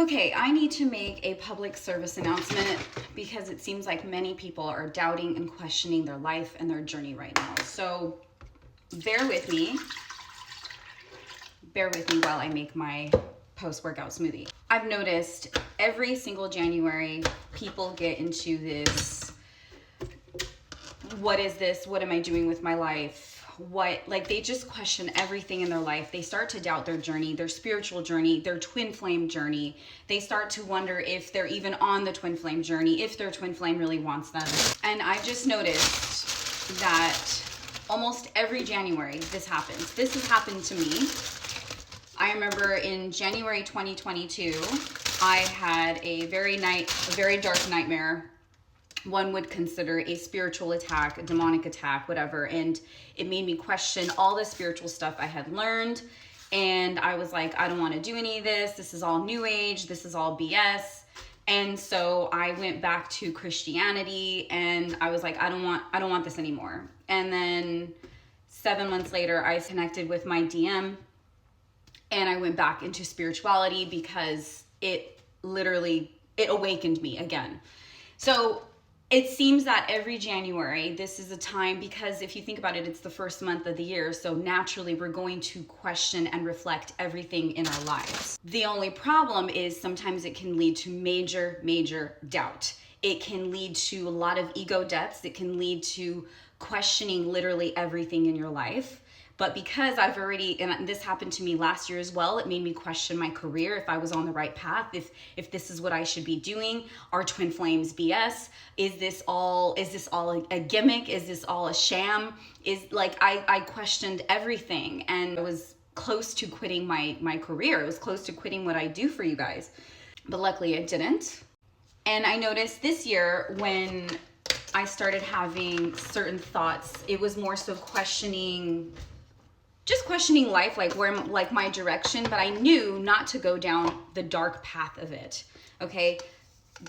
Okay, I need to make a public service announcement because it seems like many people are doubting and questioning their life and their journey right now. So bear with me. Bear with me while I make my post-workout smoothie. I've noticed every single January, people get into this, what is this? What am I doing with my life? They just question everything in their life. They start to doubt their journey, their spiritual journey, their twin flame journey. They start to wonder if they're even on the twin flame journey, if their twin flame really wants them. And I've just noticed that almost every January this happens. This has happened to me. I remember in January 2022, I had a very dark nightmare. One would consider a spiritual attack, a demonic attack, whatever. And it made me question all the spiritual stuff I had learned. And I was like, I don't want to do any of this. This is all new age. This is all BS. And so I went back to Christianity and I was like, I don't want this anymore. And then 7 months later, I connected with my DM and I went back into spirituality because it awakened me again. So it seems that every January, this is a time, because if you think about it, it's the first month of the year. So naturally, we're going to question and reflect everything in our lives. The only problem is sometimes it can lead to major, major doubt. It can lead to a lot of ego deaths. It can lead to questioning literally everything in your life. But because and this happened to me last year as well, it made me question my career, if I was on the right path, if this is what I should be doing. Are twin flames BS? Is this all a gimmick? Is this all a sham? I questioned everything, and I was close to quitting my career. I was close to quitting what I do for you guys. But luckily I didn't. And I noticed this year when I started having certain thoughts, it was more so questioning life, like my direction, but I knew not to go down the dark path of it. Okay.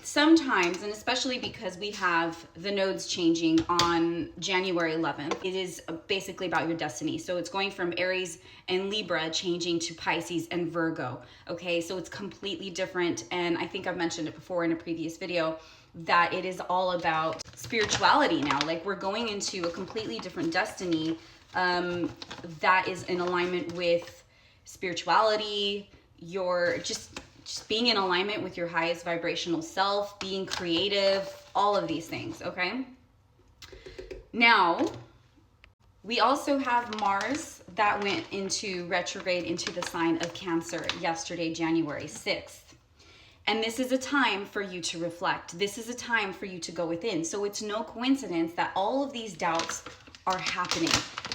Sometimes, and especially because we have the nodes changing on January 11th, it is basically about your destiny. So it's going from Aries and Libra changing to Pisces and Virgo. Okay. So it's completely different. And I think I've mentioned it before in a previous video that it is all about spirituality now. Like we're going into a completely different destiny that is in alignment with spirituality, your just being in alignment with your highest vibrational self, being creative, all of these things, okay? Now, we also have Mars that went into retrograde into the sign of Cancer yesterday, January 6th. And this is a time for you to reflect. This is a time for you to go within. So it's no coincidence that all of these doubts are happening.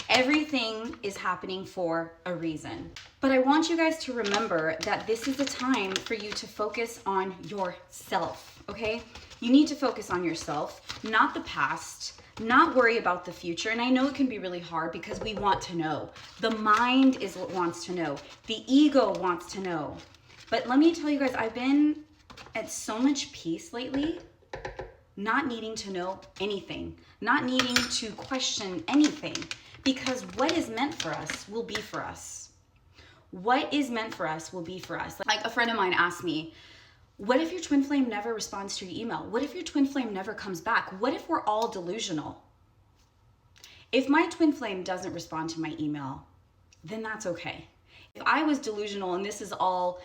Everything is happening for a reason. But I want you guys to remember that this is a time for you to focus on yourself, okay? You need to focus on yourself, not the past, not worry about the future. And I know it can be really hard because we want to know. The mind is what wants to know. The ego wants to know. But let me tell you guys, I've been at so much peace lately, not needing to know anything, not needing to question anything, because what is meant for us will be for us. What is meant for us will be for us. Like a friend of mine asked me, what if your twin flame never responds to your email? What if your twin flame never comes back? What if we're all delusional? If my twin flame doesn't respond to my email, then that's okay. If I was delusional and this is all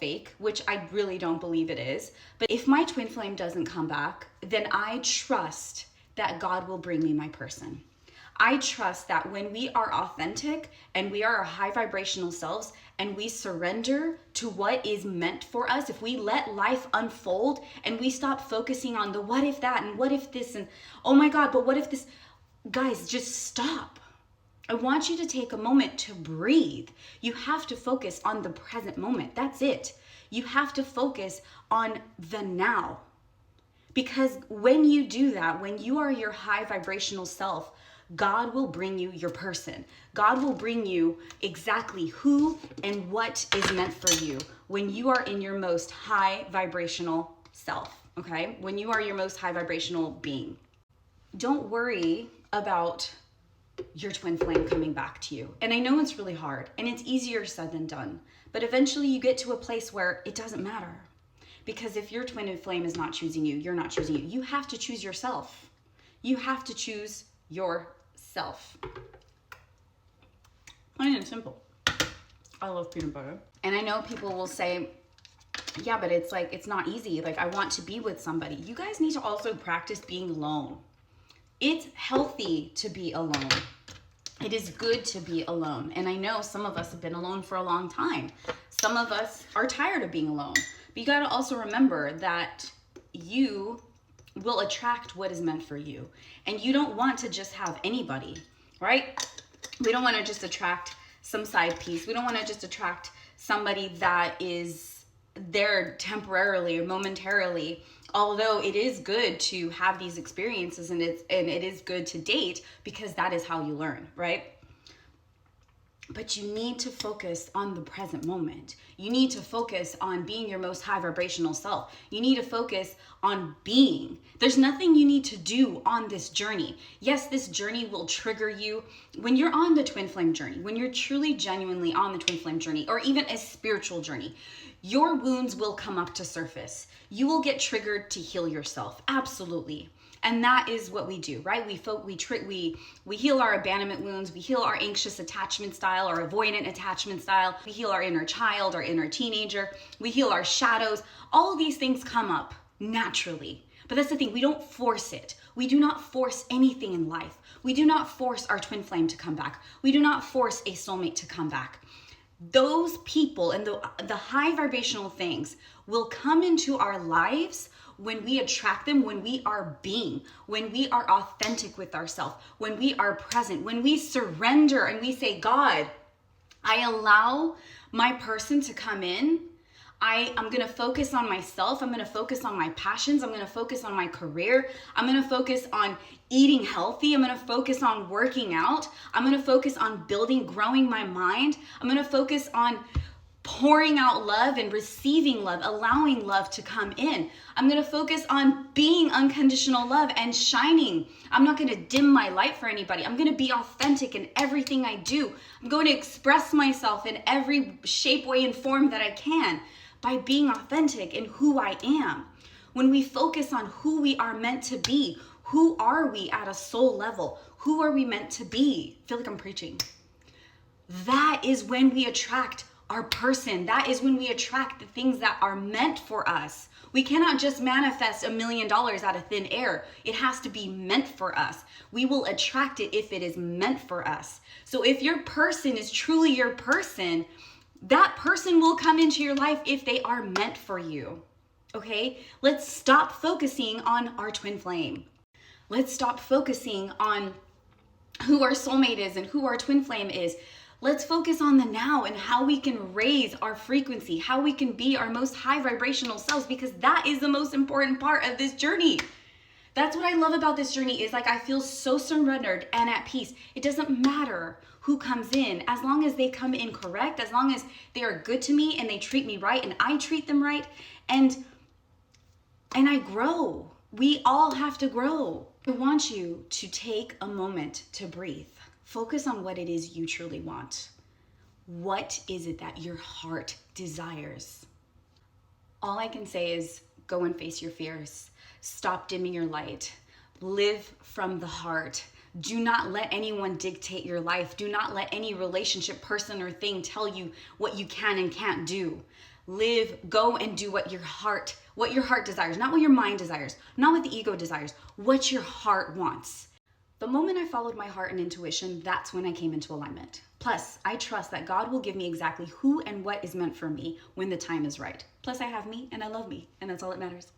fake, which I really don't believe it is, but if my twin flame doesn't come back, then I trust that God will bring me my person. I trust that when we are authentic and we are our high vibrational selves and we surrender to what is meant for us, if we let life unfold and we stop focusing on the what if that and what if this and oh my God, but what if this, guys, just stop. I want you to take a moment to breathe. You have to focus on the present moment. That's it. You have to focus on the now. Because when you do that, when you are your high vibrational self, God will bring you your person. God will bring you exactly who and what is meant for you when you are in your most high vibrational self, okay? When you are your most high vibrational being. Don't worry about your twin flame coming back to you. And I know it's really hard and it's easier said than done, But eventually you get to a place where it doesn't matter. Because if your twin flame is not choosing you, you're not choosing you. You have to choose yourself. You have to choose yourself. Plain and simple. I love peanut butter. And I know people will say, yeah, but it's like, it's not easy. Like, I want to be with somebody. You guys need to also practice being alone. It's healthy to be alone. It is good to be alone. And I know some of us have been alone for a long time. Some of us are tired of being alone. But you got to also remember that you will attract what is meant for you. And you don't want to just have anybody, right? We don't want to just attract some side piece. We don't want to just attract somebody that is there temporarily or momentarily. Although it is good to have these experiences and it is good to date, because that is how you learn, right? But you need to focus on the present moment. You need to focus on being your most high vibrational self. You need to focus on being. There's nothing you need to do on this journey. Yes, this journey will trigger you when you're on the twin flame journey, when you're truly genuinely on the twin flame journey, or even a spiritual journey. Your wounds will come up to surface. You will get triggered to heal yourself. Absolutely. And that is what we do, right? We heal our abandonment wounds. We heal our anxious attachment style, our avoidant attachment style. We heal our inner child, our inner teenager. We heal our shadows. All of these things come up naturally. But that's the thing, we don't force it. We do not force anything in life. We do not force our twin flame to come back. We do not force a soulmate to come back. Those people and the high vibrational things will come into our lives when we attract them, when we are being, when we are authentic with ourselves, when we are present, when we surrender and we say, God, I allow my person to come in. I'm going to focus on myself. I'm going to focus on my passions. I'm going to focus on my career. I'm going to focus on eating healthy. I'm going to focus on working out. I'm going to focus on growing my mind. I'm going to focus on pouring out love and receiving love, allowing love to come in. I'm going to focus on being unconditional love and shining. I'm not going to dim my light for anybody. I'm going to be authentic in everything I do. I'm going to express myself in every shape, way, and form that I can by being authentic in who I am. When we focus on who we are meant to be, who are we at a soul level? Who are we meant to be? I feel like I'm preaching. That is when we attract our person. That is when we attract the things that are meant for us. We cannot just manifest $1 million out of thin air. It has to be meant for us. We will attract it if it is meant for us. So if your person is truly your person, that person will come into your life if they are meant for you. Okay? Let's stop focusing on our twin flame. Let's stop focusing on who our soulmate is and who our twin flame is. Let's focus on the now and how we can raise our frequency, how we can be our most high vibrational selves, because that is the most important part of this journey. That's what I love about this journey is like I feel so surrendered and at peace. It doesn't matter who comes in as long as they come in correct, as long as they are good to me and they treat me right and I treat them right, and I grow. We all have to grow. I want you to take a moment to breathe. Focus on what it is you truly want. What is it that your heart desires? All I can say is go and face your fears. Stop dimming your light. Live from the heart. Do not let anyone dictate your life. Do not let any relationship, person, or thing tell you what you can and can't do. Live, go and do what your heart desires, not what your mind desires, not what the ego desires, what your heart wants. The moment I followed my heart and intuition, that's when I came into alignment. Plus, I trust that God will give me exactly who and what is meant for me when the time is right. Plus, I have me and I love me, and that's all that matters.